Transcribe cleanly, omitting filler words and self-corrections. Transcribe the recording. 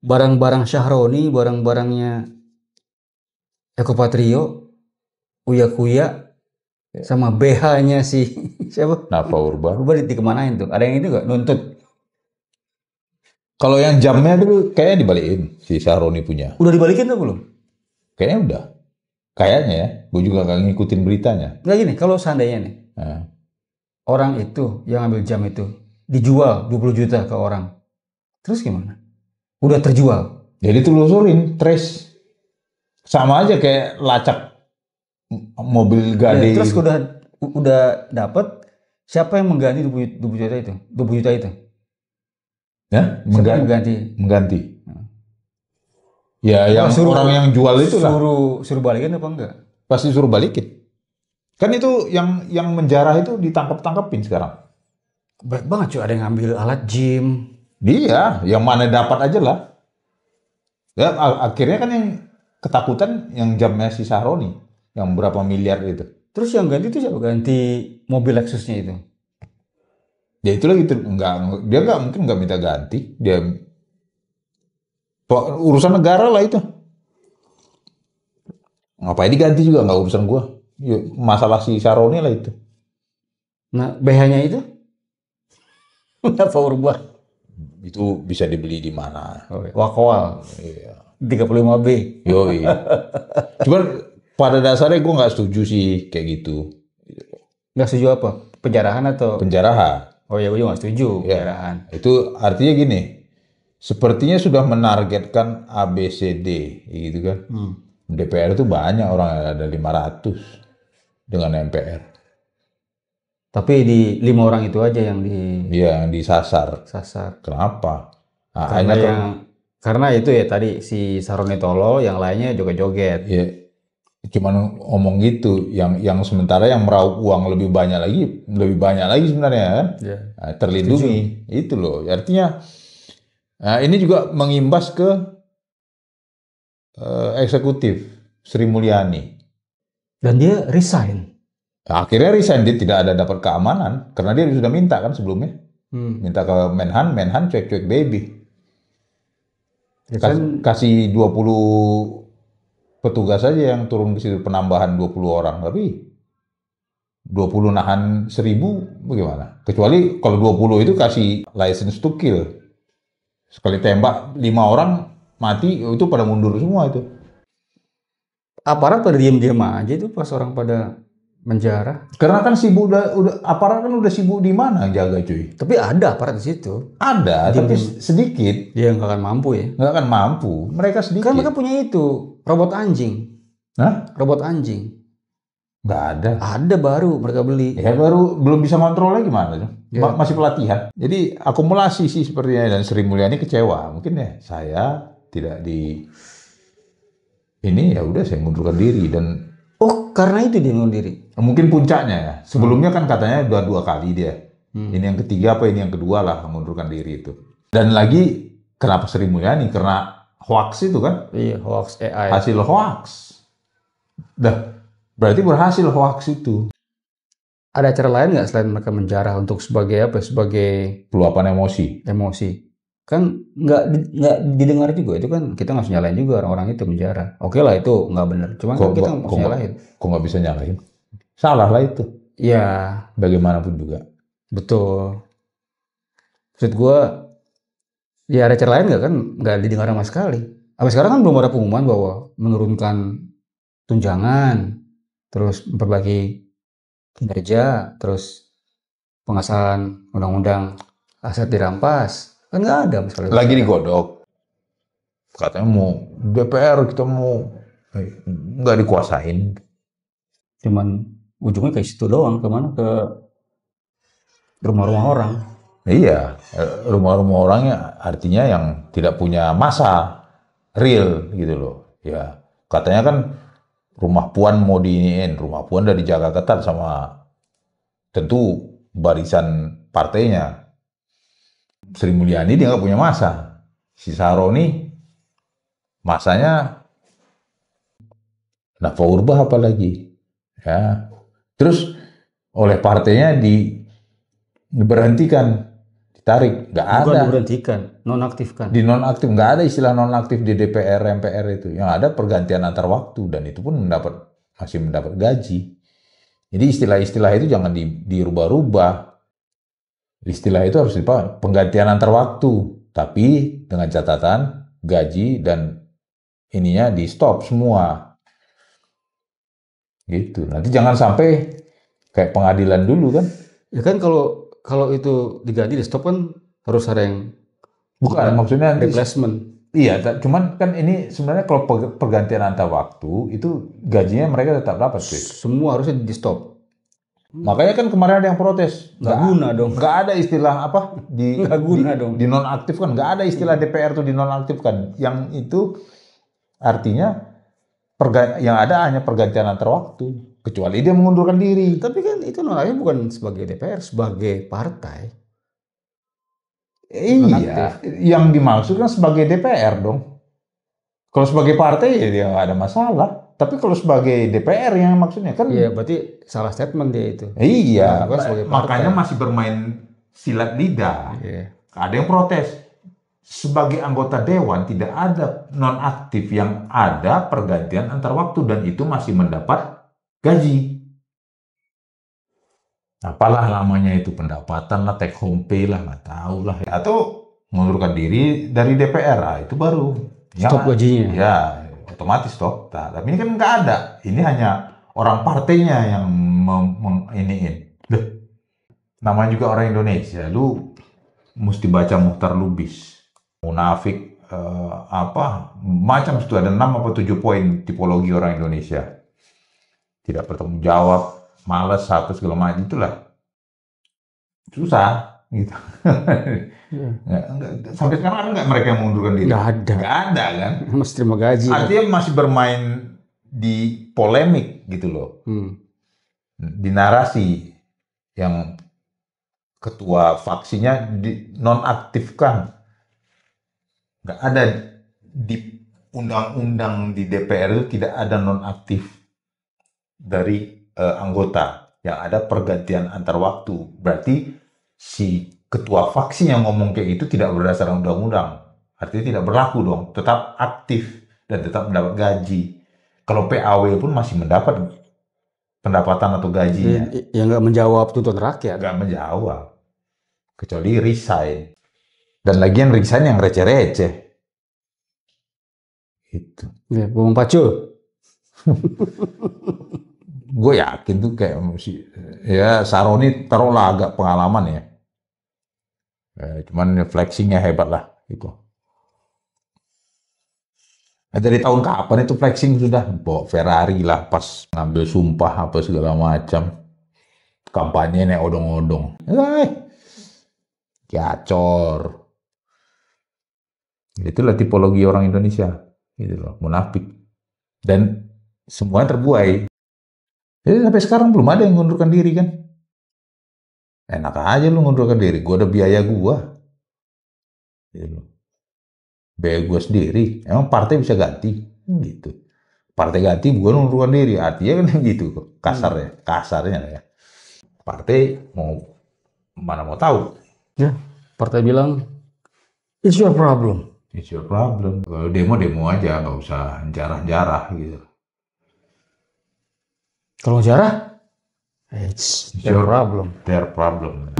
barang-barang Syahroni, barang-barangnya Eko Patrio, Uya Kuya, sama BH-nya si siapa? Nafa Urba. Urba dikemanain tuh? Ada yang itu nggak nuntut? Kalau yang jamnya dulu kayaknya dibalikin si Syahroni punya. Udah dibalikin tuh belum? Kayaknya udah. Kayaknya ya. Gue juga nggak ngikutin beritanya. Nggak gini, kalau seandainya nih, Nah, orang itu yang ambil jam itu dijual 20 juta ke orang. Terus gimana? Udah terjual. jadi telusurin, trace. Sama aja kayak lacak mobil gade. Ya, terus gitu. udah dapat, siapa yang mengganti 20 juta itu? 20 juta itu? Ya, Siapa yang mengganti? mengganti. Ya, yang orang yang jual itu lah. Suruh balikin apa enggak? Pasti suruh balikin. Kan itu yang menjarah itu ditangkap-tangkepin sekarang. Berat banget cuy, ada yang ngambil alat gym. Dia, yang mana dapat aja lah. Ya, akhirnya kan yang ketakutan yang jamnya si Sahroni. Yang berapa miliar itu. Terus yang ganti itu siapa? Ganti mobil Lexusnya itu. Ya itu lagi, dia mungkin nggak minta ganti. Dia urusan negara lah itu. Ngapain diganti juga, nggak urusan gua. Ya, masalah si Sahroni lah itu. Nah, BH-nya itu? Kenapa Urba? Itu bisa dibeli di mana? Oh, Wakawal. Iya. 35B. Yoi. Cuman pada dasarnya gue nggak setuju sih kayak gitu. Nggak setuju apa? Penjarahan atau? Penjarahan. Oh ya, gue juga nggak setuju Ya, penjarahan. itu artinya gini. Sepertinya sudah menargetkan ABCD gitu kan. DPR itu banyak orang, ada 500 dengan MPR. Tapi di 5 orang itu aja yang Iya, yang disasar. disasar. Kenapa? Nah, Karena itu ya tadi si Saroni Tolo, yang lainnya joget-joget. ya, cuman ngomong gitu, yang sementara yang meraup uang lebih banyak lagi sebenarnya kan. Ya. Nah, terlindungi itu loh. Artinya, nah ini juga mengimbas ke eksekutif Sri Mulyani. Dan dia resign. Nah, akhirnya resign, dia tidak ada dapat keamanan karena dia sudah minta kan sebelumnya, minta ke Menhan cuek-cuek baby. Ya kan, Kasih 20 petugas saja yang turun ke situ, penambahan 20 orang, tapi 20 nahan 1000 bagaimana? Kecuali kalau 20 itu kasih license to kill. Sekali tembak 5 orang mati, itu pada mundur semua itu. aparat pada diam-diam aja itu pas orang pada menjarah. Karena kan sibuk udah aparat kan udah sibuk di mana jaga cuy. Tapi ada aparat di situ. Ada, tapi sedikit. Dia nggak akan mampu ya. Nggak akan mampu. Mereka sedikit. Kan mereka punya itu, robot anjing. Hah? Robot anjing. Nggak ada. Ada baru mereka beli. Ya baru belum bisa kontrolnya gimana tuh? Ya. Masih pelatihan. Jadi akumulasi sih sepertinya, dan Sri Mulyani kecewa. Mungkin ya saya tidak di ini, ya udah saya mundurkan diri. Dan Oh, karena itu dia ngundur diri. mungkin puncaknya ya. Sebelumnya kan katanya dua kali dia. Ini yang ketiga apa ini yang kedua lah mengundurkan diri itu. Dan lagi kenapa Sri Mulyani? Karena hoax itu kan. Iya, hoax AI. Hasil hoax. Dah, berarti berhasil hoax itu. Ada cara lain nggak selain mereka menjarah untuk sebagai apa? Sebagai Peluapan emosi. Kan nggak didengar juga, itu kan kita nggak bisa nyalain juga orang-orang itu menjarah. Oke lah, itu nggak benar. Cuman kan kita nggak bisa nyalain. Kok nggak bisa nyalain? Salah lah itu. Iya, Bagaimanapun juga. betul. Maksud gue, ya ada cara lain nggak kan? Nggak didengar sama sekali. Sampai sekarang kan belum ada pengumuman bahwa menurunkan tunjangan, terus memperbaiki kinerja, terus pengesahan undang-undang aset dirampas. Kan nggak ada misalnya. Lagi digodok. Katanya mau DPR, kita mau nggak dikuasain. Cuman ujungnya kayak situ doang, kemana? Ke rumah-rumah orang. Iya, rumah-rumah orangnya artinya yang tidak punya masa real gitu loh. Ya, katanya kan rumah Puan mau diiniin, rumah Puan udah dijaga ketat sama tentu barisan partainya. Sri Mulyani dia nggak punya masa. Si Sahroni masanya Nafa Urba apalagi. Ya. Terus oleh partainya diberhentikan, ditarik. Nggak Bukan ada. diberhentikan, nonaktifkan. Di nonaktif, nggak ada istilah nonaktif di DPR, MPR itu. Yang ada pergantian antar waktu, dan itu pun masih mendapat gaji. Jadi istilah-istilah itu jangan dirubah-rubah. Istilah itu harus dipakai penggantian antar waktu, tapi dengan catatan gaji dan ininya di stop semua. Gitu. Nanti jangan sampai kayak pengadilan dulu kan. Ya kan kalau itu diganti di stop kan harus ada yang Bukan, maksudnya nanti, replacement. iya, cuman kan ini sebenarnya kalau pergantian antar waktu itu gajinya mereka tetap dapat, cuy. Semua harusnya di stop. Makanya kan kemarin ada yang protes. Nggak guna dong. Nggak ada istilah apa Nggak guna dong. dinonaktifkan. Nggak ada istilah DPR tuh dinonaktifkan. Yang itu artinya yang ada hanya pergantian antar waktu. Kecuali dia mengundurkan diri. Tapi kan itu nolaknya bukan sebagai DPR, sebagai partai. Iya, yang dimaksud kan sebagai DPR dong. Kalau sebagai partai ya dia nggak ada masalah. Tapi kalau sebagai DPR yang maksudnya kan. Iya, berarti salah statement dia itu. Iya, Sebagai makanya masih bermain silat lidah. Iya. Ada yang protes. Sebagai anggota dewan tidak ada nonaktif, yang ada pergantian antar waktu, dan itu masih mendapat gaji. Apalah namanya itu, pendapatan lah, take home pay lah, nggak tahu lah. Atau mengundurkan diri dari DPR, itu baru. Stop gajinya. Ya, otomatis stop. Nah, tapi ini kan nggak ada. Ini hanya orang partainya yang iniin. Namanya juga orang Indonesia. Lu mesti baca Muhtar Lubis. Munafik, macam itu ada 6 apa 7 poin tipologi orang Indonesia. Tidak bertanggung jawab, malas, apa segala macam, itulah. Susah gitu. Sampai sekarang ada nggak mereka yang mengundurkan diri? Nggak ada. Nggak ada kan? Masih terima gaji. Artinya masih bermain di polemik gitu loh. Di narasi yang ketua faksinya dinonaktifkan. Nggak ada di undang-undang di DPR itu, tidak ada nonaktif dari anggota. Yang ada pergantian antar waktu. Berarti si ketua faksi yang ngomong kayak itu tidak berdasarkan undang-undang. Artinya tidak berlaku dong. Tetap aktif dan tetap mendapat gaji. Kalau PAW pun masih mendapat pendapatan atau gajinya. Yang nggak menjawab tuntutan rakyat. Nggak menjawab. Kecuali resign. Dan lagian resign yang receh-receh. Itu. Ya, Bung Pacul. Gue yakin tuh kayak ya Saroni taruhlah agak pengalaman ya. Cuman flexingnya hebat lah gitu. Nah, dari tahun kapan itu flexing sudah? Bawa Ferrari lah pas ngambil sumpah apa segala macam. Kampanye nih odong-odong. Gacor. Itulah tipologi orang Indonesia. Gitu loh, munafik. Dan semuanya terbuai. Jadi sampai sekarang belum ada yang ngundurkan diri kan. Enak aja lu ngundurkan diri. Gue ada biaya gue. Gitu. Biaya gue sendiri. Emang partai bisa ganti? Gitu. Partai ganti, gue ngundurkan diri. Artinya kan gitu. Kasarnya ya. Partai mana mau tahu. Ya, partai bilang, it's your problem. It's your problem. Kalau demo aja, nggak usah jarah-jarah gitu. Kalau jarah, it's their problem. Their problem.